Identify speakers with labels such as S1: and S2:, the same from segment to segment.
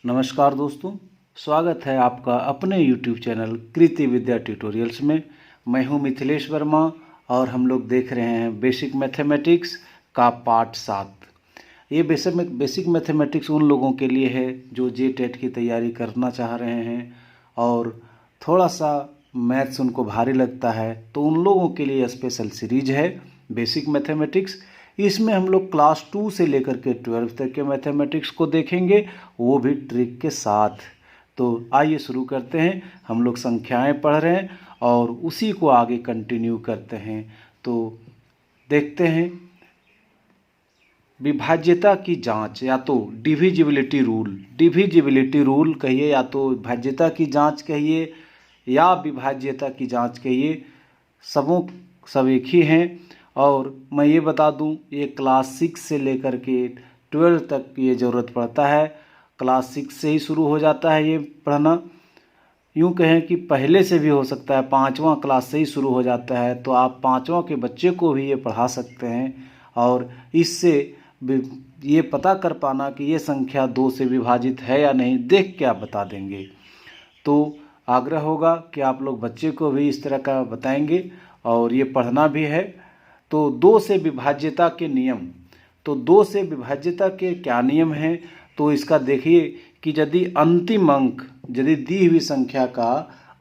S1: नमस्कार दोस्तों, स्वागत है आपका अपने YouTube चैनल कृति विद्या ट्यूटोरियल्स में। मैं हूं मिथिलेश वर्मा और हम लोग देख रहे हैं बेसिक मैथमेटिक्स का पार्ट 7। ये बेसिक मैथमेटिक्स उन लोगों के लिए है जो JTET की तैयारी करना चाह रहे हैं और थोड़ा सा मैथ्स उनको भारी लगता है, तो उन लोगों के लिए स्पेशल सीरीज है बेसिक मैथमेटिक्स। इसमें हम लोग क्लास 2 से लेकर के 12 तक के मैथमेटिक्स को देखेंगे, वो भी ट्रिक के साथ। तो आइए शुरू करते हैं। हम लोग संख्याएं पढ़ रहे हैं और उसी को आगे कंटिन्यू करते हैं। तो देखते हैं, विभाज्यता की जांच या तो डिविजिबिलिटी रूल कहिए, या तो विभाज्यता की जांच कहिए या विभाज्यता की जांच कहिए, सब एक ही हैं। और मैं ये बता दूं, ये क्लास 6 से लेकर के 12 तक ये ज़रूरत पड़ता है। क्लास 6 से ही शुरू हो जाता है ये पढ़ना। यूँ कहें कि पहले से भी हो सकता है, 5वां क्लास से ही शुरू हो जाता है, तो आप 5वां के बच्चे को भी ये पढ़ा सकते हैं और इससे ये पता कर पाना कि ये संख्या 2 से विभाजित है या नहीं, देख के आप बता देंगे। तो आग्रह होगा कि आप लोग बच्चे को भी इस तरह का बताएंगे और ये पढ़ना भी है। तो 2 से विभाज्यता के नियम, तो 2 से विभाज्यता के क्या नियम हैं, तो इसका देखिए कि यदि अंतिम अंक, यदि दी हुई संख्या का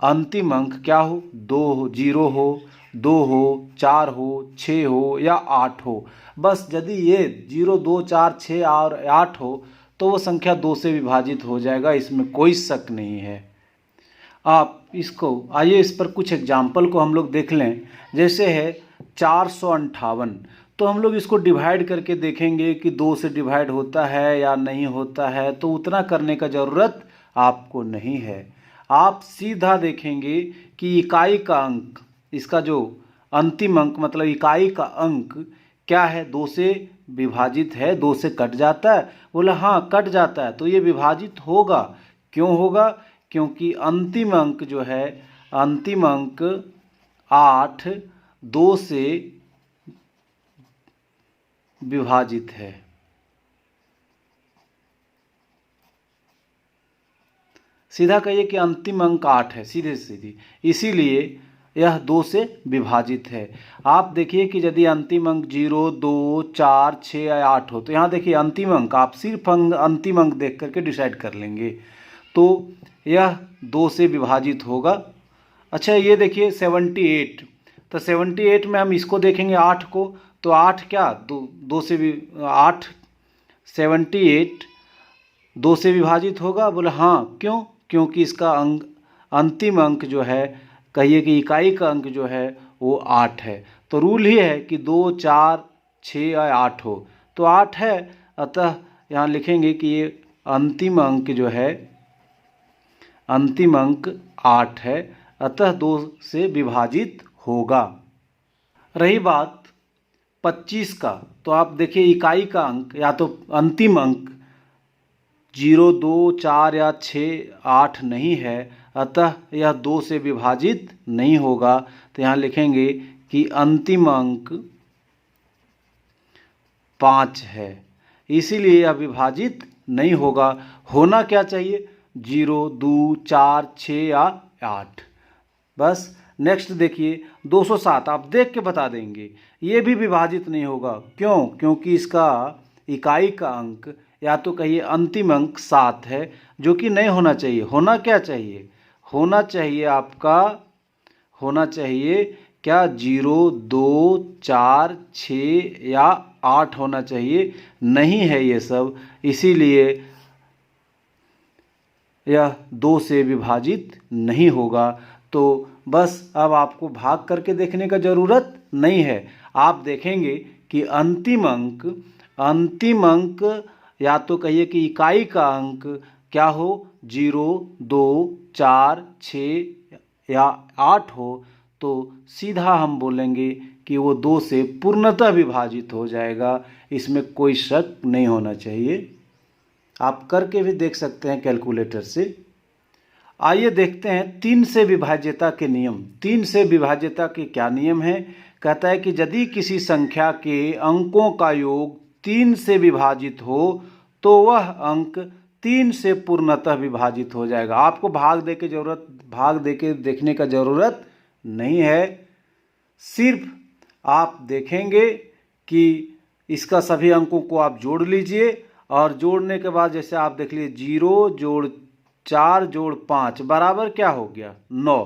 S1: अंतिम अंक क्या हो, 2 हो, 0 हो, 2 हो, 4 हो, 6 हो या 8 हो, बस यदि ये 0, 2, 4, 6 और 8 हो तो वो संख्या 2 से विभाजित हो जाएगा, इसमें कोई शक नहीं है। आप इसको आइए इस पर कुछ एग्जाम्पल को हम लोग देख लें। जैसे है 458, तो हम लोग इसको डिवाइड करके देखेंगे कि 2 से डिवाइड होता है या नहीं होता है, तो उतना करने का ज़रूरत आपको नहीं है। आप सीधा देखेंगे कि इकाई का अंक, इसका जो अंतिम अंक मतलब इकाई का अंक क्या है, 2 से विभाजित है, 2 से कट जाता है। बोला हाँ कट जाता है, तो ये विभाजित होगा। क्यों होगा? क्योंकि अंतिम अंक जो है, अंतिम अंक 8 2 से विभाजित है। सीधा कहिए कि अंतिम अंक 8 है, सीधे सीधी, इसीलिए यह 2 से विभाजित है। आप देखिए कि यदि अंतिम अंक 0, 2, 4, 6 या 8 हो, तो यहाँ देखिए अंतिम अंक, आप सिर्फ अंतिम अंक देख करके डिसाइड कर लेंगे, तो यह 2 से विभाजित होगा। अच्छा ये देखिए 78, तो 78 में हम इसको देखेंगे 8 को, तो 8 क्या 2 से भी 8 78 2 से विभाजित होगा। बोले हाँ, क्यों? क्योंकि इसका अंतिम अंक जो है, कहिए कि इकाई का अंक जो है वो 8 है। तो रूल ही है कि 2, 4, 6 या 8 हो, तो 8 है, अतः यहाँ लिखेंगे कि ये अंतिम अंक जो है, अंतिम अंक 8 है, अतः 2 से विभाजित होगा। रही बात 25 का, तो आप देखिए इकाई का अंक या तो अंतिम अंक 0, 2, 4 या 6, 8 नहीं है, अतः यह 2 से विभाजित नहीं होगा। तो यहाँ लिखेंगे कि अंतिम अंक 5 है, इसीलिए यह विभाजित नहीं होगा। होना क्या चाहिए? 0, 2, 4, 6 या 8। बस नेक्स्ट देखिए 207, आप देख के बता देंगे, ये भी विभाजित नहीं होगा। क्यों? क्योंकि इसका इकाई का अंक या तो कहिए अंतिम अंक 7 है, जो कि नहीं होना चाहिए। होना क्या चाहिए? होना चाहिए आपका, होना चाहिए क्या 0, 2, 4, 6 या 8 होना चाहिए, नहीं है ये सब, इसीलिए यह 2 से विभाजित नहीं होगा। तो बस अब आपको भाग करके देखने का ज़रूरत नहीं है। आप देखेंगे कि अंतिम अंक या तो कहिए कि इकाई का अंक क्या हो, 0, 2, 4, 6 या 8 हो, तो सीधा हम बोलेंगे कि वो 2 से पूर्णतः विभाजित हो जाएगा, इसमें कोई शक नहीं होना चाहिए। आप करके भी देख सकते हैं कैलकुलेटर से। आइए देखते हैं 3 से विभाज्यता के नियम। 3 से विभाज्यता के क्या नियम हैं? कहता है कि यदि किसी संख्या के अंकों का योग 3 से विभाजित हो तो वह अंक 3 से पूर्णतः विभाजित हो जाएगा। आपको भाग दे के देखने का ज़रूरत नहीं है। सिर्फ आप देखेंगे कि इसका सभी अंकों को आप जोड़ लीजिए और जोड़ने के बाद जैसे आप देख लीजिए 0 जोड़ 4 जोड़ 5 बराबर क्या हो गया 9।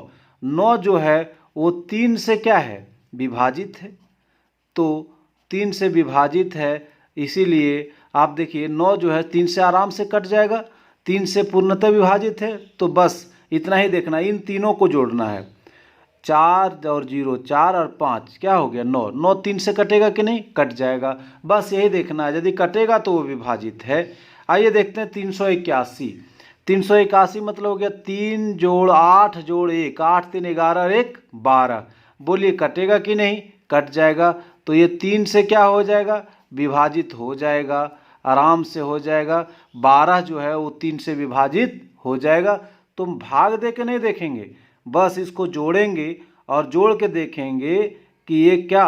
S1: 9 जो है वो 3 से क्या है विभाजित है, तो 3 से विभाजित है, इसीलिए आप देखिए 9 जो है 3 से आराम से कट जाएगा। 3 से पूर्णतः विभाजित है, तो बस इतना ही देखना, इन तीनों को जोड़ना है। 4 और 0 4 और 5 क्या हो गया 9। 9 3 से कटेगा कि नहीं, कट जाएगा। बस यही देखना है, यदि कटेगा तो वो विभाजित है। आइए देखते हैं 381। 381 मतलब हो गया 3 जोड़ 8 जोड़ 1, 8 3 11 और 1 12। बोलिए कटेगा कि नहीं, कट जाएगा। तो ये 3 से क्या हो जाएगा विभाजित हो जाएगा, आराम से हो जाएगा। 12 जो है वो 3 से विभाजित हो जाएगा। तुम भाग दे के नहीं देखेंगे, बस इसको जोड़ेंगे और जोड़ के देखेंगे कि ये क्या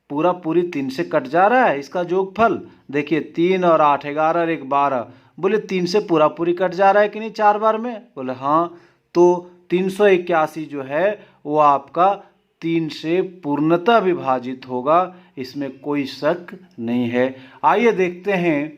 S1: पूरी 3 से कट जा रहा है। इसका जोगफल देखिए 3 और 8 11 और 1 12। बोले 3 से पूरी कट जा रहा है कि नहीं 4 बार में, बोले हाँ। तो 381 जो है वो आपका 3 से पूर्णतः विभाजित होगा, इसमें कोई शक नहीं है। आइए देखते हैं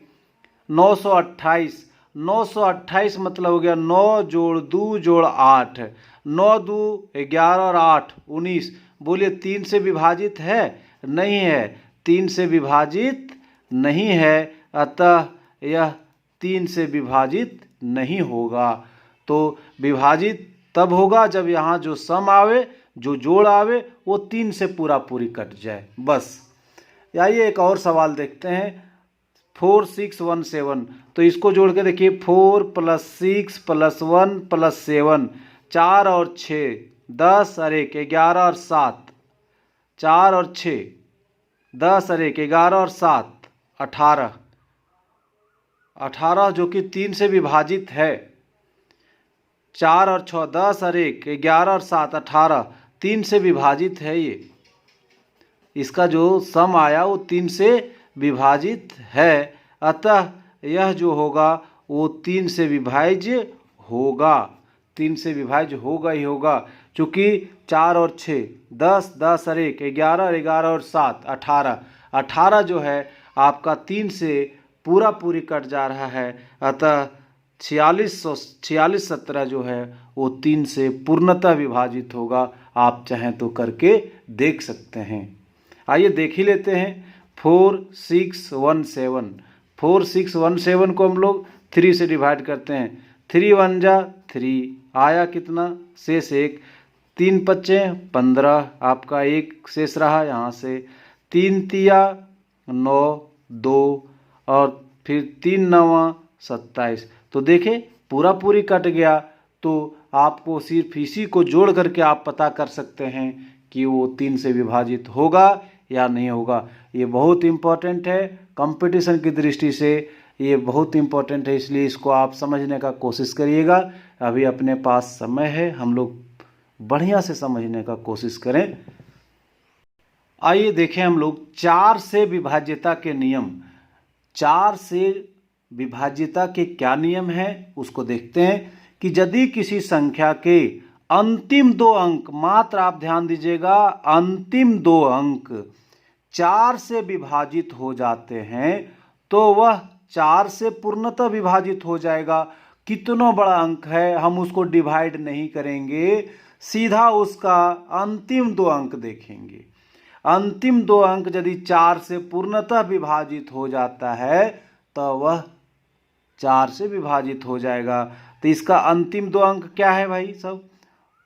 S1: 928। 928 मतलब हो गया 9 जोड़ 2 जोड़ 8। 9 2 11 और 8 19। बोलिए 3 से विभाजित है, नहीं है, 3 से विभाजित नहीं है, अतः यह 3 से विभाजित नहीं होगा। तो विभाजित तब होगा जब यहाँ जो सम आवे, जो जोड़ आवे, वो 3 से पूरी कट जाए, बस। आइए एक और सवाल देखते हैं 4617। तो इसको जोड़ के देखिए 4 + 6 + 1 + 7, 4 और 6 10 और 1 11 और 7, 4 और 6 10 और 1 11 और 7 18। 18 जो कि 3 से विभाजित है। 4 और 6 10 और 1 11 और 7 18, 3 से विभाजित है। ये इसका जो सम आया वो 3 से विभाजित है, अतः यह जो होगा वो 3 से विभाज्य होगा। 3 से विभाज्य होगा ही होगा, चूँकि 4 और 6 10 10 और 1 11 और 11 और 7 18। 18 जो है आपका 3 से पूरी कट जा रहा है, अतः 46 17 जो है वो 3 से पूर्णतः विभाजित होगा। आप चाहें तो करके देख सकते हैं। आइए देख ही लेते हैं 4617। 4617 को हम लोग 3 से डिवाइड करते हैं। 3 1 जा 3 आया कितना, शेष 1, 3 5 15, आपका 1 शेष रहा यहाँ से, 3 तिया 9 2 और फिर 3 9 27। तो देखें पूरी कट गया। तो आपको सिर्फ इसी को जोड़ करके आप पता कर सकते हैं कि वो 3 से विभाजित होगा या नहीं होगा। ये बहुत इम्पोर्टेंट है, कंपटीशन की दृष्टि से ये बहुत इम्पोर्टेंट है, इसलिए इसको आप समझने का कोशिश करिएगा। अभी अपने पास समय है, हम लोग बढ़िया से समझने का कोशिश करें। आइए देखें हम लोग 4 से विभाज्यता के नियम। 4 से विभाज्यता के क्या नियम है उसको देखते हैं कि यदि किसी संख्या के अंतिम 2 अंक, मात्र आप ध्यान दीजिएगा, अंतिम 2 अंक 4 से विभाजित हो जाते हैं तो वह 4 से पूर्णतः विभाजित हो जाएगा। कितना बड़ा अंक है हम उसको डिवाइड नहीं करेंगे, सीधा उसका अंतिम 2 अंक देखेंगे। अंतिम 2 अंक यदि 4 से पूर्णतः विभाजित हो जाता है तो वह 4 से विभाजित हो जाएगा। तो इसका अंतिम 2 अंक क्या है भाई सब,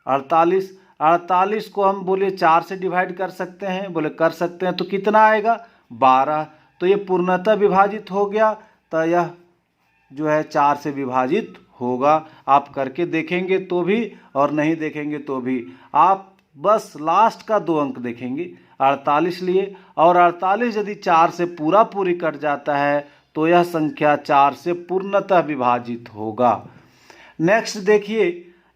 S1: 48। 48 को हम बोले 4 से डिवाइड कर सकते हैं, बोले कर सकते हैं, तो कितना आएगा 12। तो ये पूर्णतः विभाजित हो गया, तो यह जो है 4 से विभाजित होगा। आप करके देखेंगे तो भी और नहीं देखेंगे तो भी, आप बस लास्ट का 2 अंक देखेंगे, 48 लिए, और 48 यदि 4 से पूरी कट जाता है तो यह संख्या 4 से पूर्णतः विभाजित होगा। नेक्स्ट देखिए,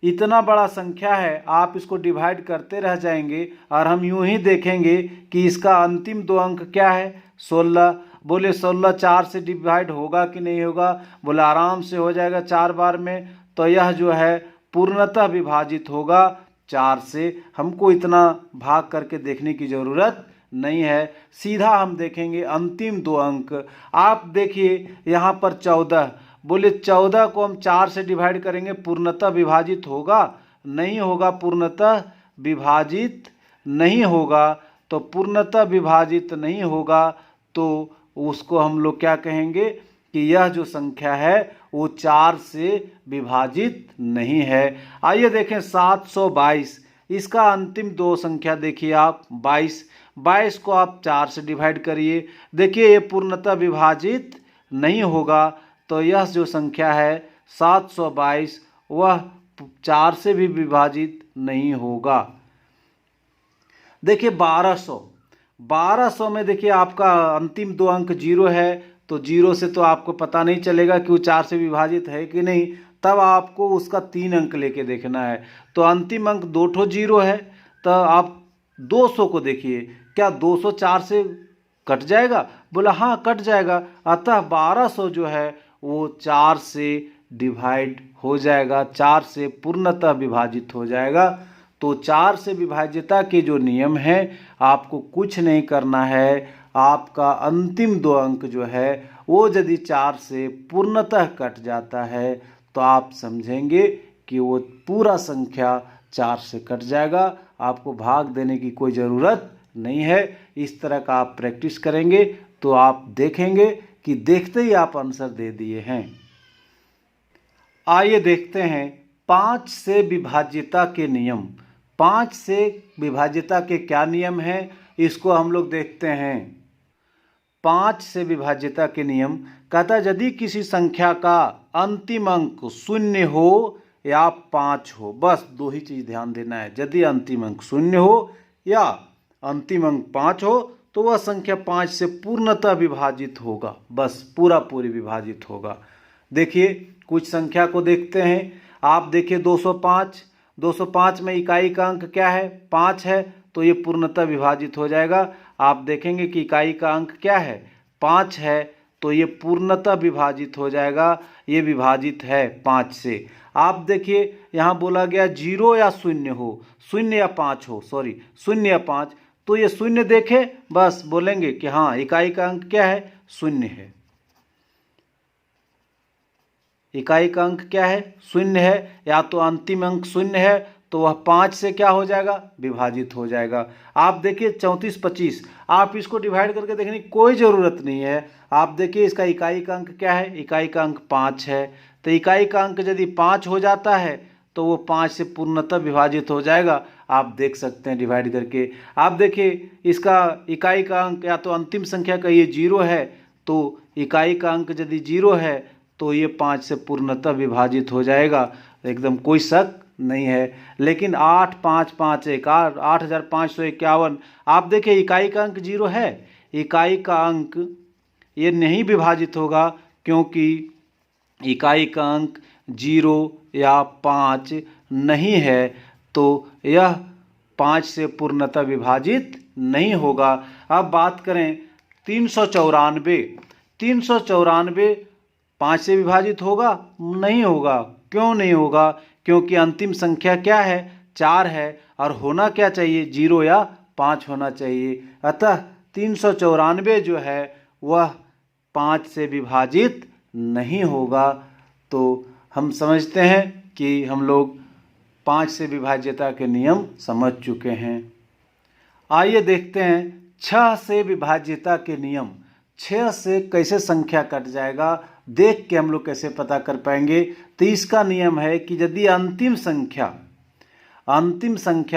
S1: इतना बड़ा संख्या है, आप इसको डिवाइड करते रह जाएंगे और हम यूं ही देखेंगे कि इसका अंतिम 2 अंक क्या है 16, बोले 16 4 से डिवाइड होगा कि नहीं होगा? बोले आराम से हो जाएगा 4 बार में। तो यह जो है पूर्णतः विभाजित होगा 4 से। हमको इतना भाग करके देखने की ज़रूरत नहीं है, सीधा हम देखेंगे अंतिम 2 अंक। आप देखिए यहाँ पर 14, बोले 14 को हम 4 से डिवाइड करेंगे, पूर्णतः विभाजित होगा? नहीं होगा, पूर्णतः विभाजित नहीं होगा। तो पूर्णतः विभाजित नहीं होगा तो उसको हम लोग क्या कहेंगे कि यह जो संख्या है वो 4 से विभाजित नहीं है। आइए देखें 722, इसका अंतिम 2 संख्या देखिए आप 22 को आप 4 से डिवाइड करिए, देखिए ये पूर्णतः विभाजित नहीं होगा। तो यह जो संख्या है 722 वह 4 से भी विभाजित नहीं होगा। देखिए 1200 में देखिए आपका अंतिम 2 अंक 0 है, तो 0 से तो आपको पता नहीं चलेगा कि वो 4 से विभाजित है कि नहीं, तब आपको उसका 3 अंक लेके देखना है। तो अंतिम अंक 2 ठो 0 है, तो आप 200 को देखिए, क्या 200 4 से कट जाएगा? बोला हाँ कट जाएगा, अतः 1200 जो है वो 4 से डिवाइड हो जाएगा, 4 से पूर्णतः विभाजित हो जाएगा। तो 4 से विभाज्यता के जो नियम है आपको कुछ नहीं करना है, आपका अंतिम 2 अंक जो है वो यदि 4 से पूर्णतः कट जाता है तो आप समझेंगे कि वो पूरा संख्या 4 से कट जाएगा, आपको भाग देने की कोई ज़रूरत नहीं है। इस तरह का आप प्रैक्टिस करेंगे तो आप देखेंगे कि देखते ही आप आंसर दे दिए हैं। आइए देखते हैं 5 से विभाज्यता के नियम। 5 से विभाज्यता के क्या नियम हैं इसको हम लोग देखते हैं। 5 से विभाज्यता के नियम कहता है यदि किसी संख्या का अंतिम अंक 0 हो या 5 हो, बस 2 ही चीज़ ध्यान देना है। यदि अंतिम अंक 0 हो या अंतिम अंक 5 हो तो वह संख्या 5 से पूर्णतः विभाजित होगा, बस पूरी विभाजित होगा। देखिए कुछ संख्या को देखते हैं। आप देखिए 205 में इकाई का अंक क्या है? 5 है, तो ये पूर्णतः विभाजित हो जाएगा। आप देखेंगे कि इकाई का अंक क्या है? 5 है, तो ये पूर्णतः विभाजित हो जाएगा, ये विभाजित है 5 से। आप देखिए यहाँ बोला गया 0 या 0 हो, 0 या 5 हो, 0 या 5, तो ये 0 देखे बस बोलेंगे कि हाँ इकाई का अंक क्या है? 0 है। इकाई का अंक क्या है? 0 है, या तो अंतिम अंक 0 है तो वह 5 से क्या हो जाएगा? विभाजित हो जाएगा। आप देखिए 34 25, आप इसको डिवाइड करके देखने की कोई ज़रूरत नहीं है। आप देखिए इसका इकाई का अंक क्या है? इकाई का अंक 5 है, तो इकाई का अंक यदि 5 हो जाता है तो वो 5 से पूर्णतः विभाजित हो जाएगा। आप देख सकते हैं डिवाइड करके। आप देखिए इसका इकाई का अंक या तो अंतिम संख्या का ये 0 है, तो इकाई का अंक यदि 0 है तो ये 5 से पूर्णतः विभाजित हो जाएगा, एकदम कोई शक नहीं है। लेकिन 8551 8551, आप देखिए इकाई का अंक 0 है, इकाई का अंक ये नहीं विभाजित होगा क्योंकि इकाई का अंक 0 या 5 नहीं है, तो यह 5 से पूर्णतः विभाजित नहीं होगा। अब बात करें 394 5 से विभाजित होगा? नहीं होगा। क्यों नहीं होगा? क्योंकि अंतिम संख्या क्या है? 4 है, और होना क्या चाहिए? 0 या 5 होना चाहिए। अतः 394 जो है वह 5 से विभाजित नहीं होगा। तो हम समझते हैं कि हम लोग 5 से विभाज्यता के नियम समझ चुके हैं। आइए देखते हैं 6 से विभाज्यता के नियम। 6 से कैसे संख्या कट जाएगा देख के हम लोग कैसे पता कर पाएंगे? तो इसका नियम है कि यदि अंतिम संख्या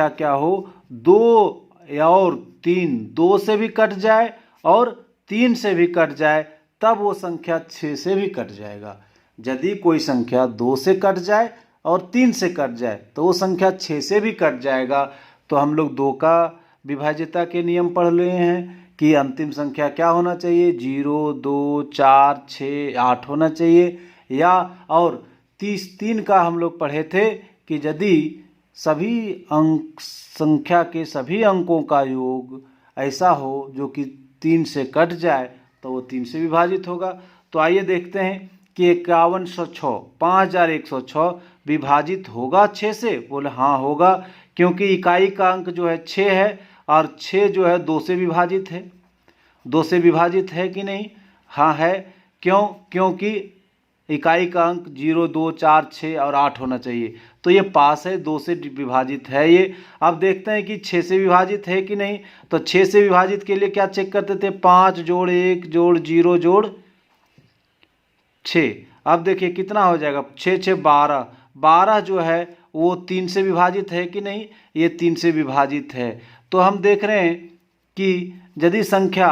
S1: क्या हो? 2 और 3, 2 से भी कट जाए और 3 से भी कट जाए तब वो संख्या 6 से भी कट जाएगा। यदि कोई संख्या 2 से कट जाए और 3 से कट जाए तो वो संख्या 6 से भी कट जाएगा। तो हम लोग 2 का विभाज्यता के नियम पढ़ लिए हैं कि अंतिम संख्या क्या होना चाहिए? 0 2 4 6 8 होना चाहिए। या और 3 का हम लोग पढ़े थे कि यदि सभी अंक संख्या के सभी अंकों का योग ऐसा हो जो कि 3 से कट जाए तो वो 3 से विभाजित होगा। तो आइए देखते हैं कि 5106 5106 विभाजित होगा 6 से। बोले हाँ होगा, क्योंकि इकाई का अंक जो है 6 है और 6 जो है 2 से विभाजित है। 2 से विभाजित है कि नहीं? हाँ है। क्यों? क्योंकि इकाई का अंक 0, 2, 4, 6 और 8 होना चाहिए। तो ये पास है, 2 से विभाजित है ये। अब देखते हैं कि 6 से विभाजित है कि नहीं। तो 6 से विभाजित के लिए क्या चेक करते थे? 5 जोड़ 1 जोड़ 0 जोड़ 6। अब देखिए कितना हो जाएगा? 6 6 12। 12 जो है वो 3 से विभाजित है कि नहीं? ये 3 से विभाजित है। तो हम देख रहे हैं कि यदि संख्या,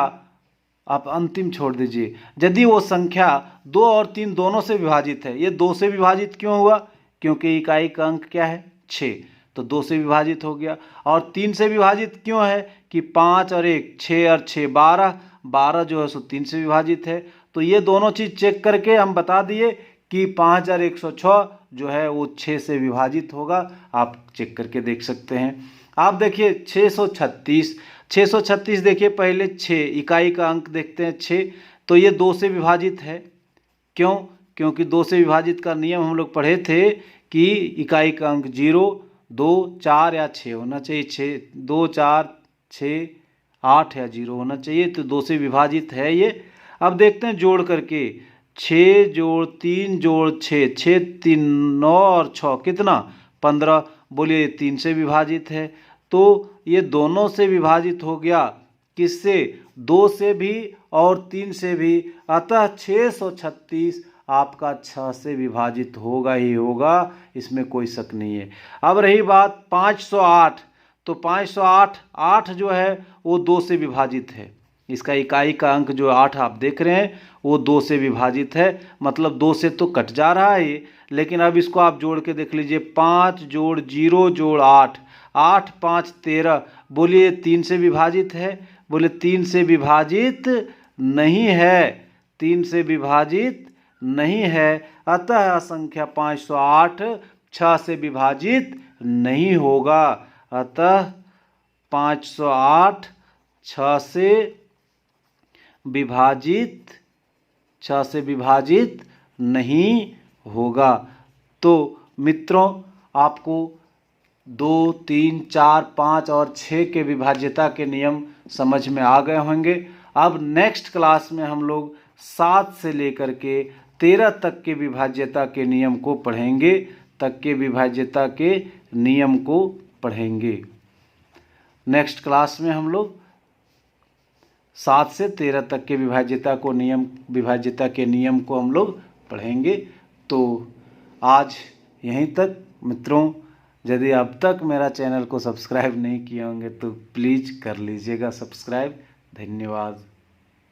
S1: आप अंतिम छोड़ दीजिए, यदि वो संख्या 2 और 3 दोनों से विभाजित है, ये 2 से विभाजित क्यों हुआ? क्योंकि इकाई का अंक क्या है? 6, तो 2 से विभाजित हो गया। और 3 से विभाजित क्यों है? कि 5 और 1 6 और 6 12, 12 जो है सो 3 से विभाजित है। तो ये दोनों चीज़ चेक करके हम बता दिए कि 5106 जो है वो 6 से विभाजित होगा। आप चेक करके देख सकते हैं। आप देखिए 636, 636 देखिए, पहले 6 इकाई का अंक देखते हैं 6, तो ये 2 से विभाजित है। क्यों? क्योंकि 2 से विभाजित का नियम हम लोग पढ़े थे कि इकाई का अंक 0, 2, 4 या 6 होना चाहिए। 6, 2, 4, 6, 8 या 0 होना चाहिए। तो 2 से विभाजित है ये। अब देखते हैं जोड़ करके, 6 जोड़ 3 जोड़ 6, 6 3 9 और 6 कितना? 15। बोलिए 3 से विभाजित है। तो ये दोनों से विभाजित हो गया। किससे? 2 से भी और 3 से भी। अतः 636 आपका 6 से विभाजित होगा ही होगा, इसमें कोई शक नहीं है। अब रही बात 508, तो 508 8 जो है वो 2 से विभाजित है। इसका इकाई का अंक जो 8 आप देख रहे हैं वो 2 से विभाजित है, मतलब 2 से तो कट जा रहा है ये। लेकिन अब इसको आप जोड़ के देख लीजिए, 5 जोड़ 0 जोड़ 8, 8 5 13। बोलिए 3 से विभाजित है? बोले 3 से विभाजित नहीं है, 3 से विभाजित नहीं है। अतः संख्या 508 6 से विभाजित नहीं होगा। अतः 508 6 से विभाजित नहीं होगा। तो मित्रों, आपको 2, 3, 4, 5 और 6 के विभाज्यता के नियम समझ में आ गए होंगे। अब नेक्स्ट क्लास में हम लोग 7 से लेकर के 13 तक के विभाज्यता के नियम को पढ़ेंगे, नेक्स्ट क्लास में हम लोग 7 से 13 तक के विभाज्यता के नियम को हम लोग पढ़ेंगे। तो आज यहीं तक मित्रों। यदि अब तक मेरा चैनल को सब्सक्राइब नहीं किए होंगे तो प्लीज़ कर लीजिएगा सब्सक्राइब। धन्यवाद।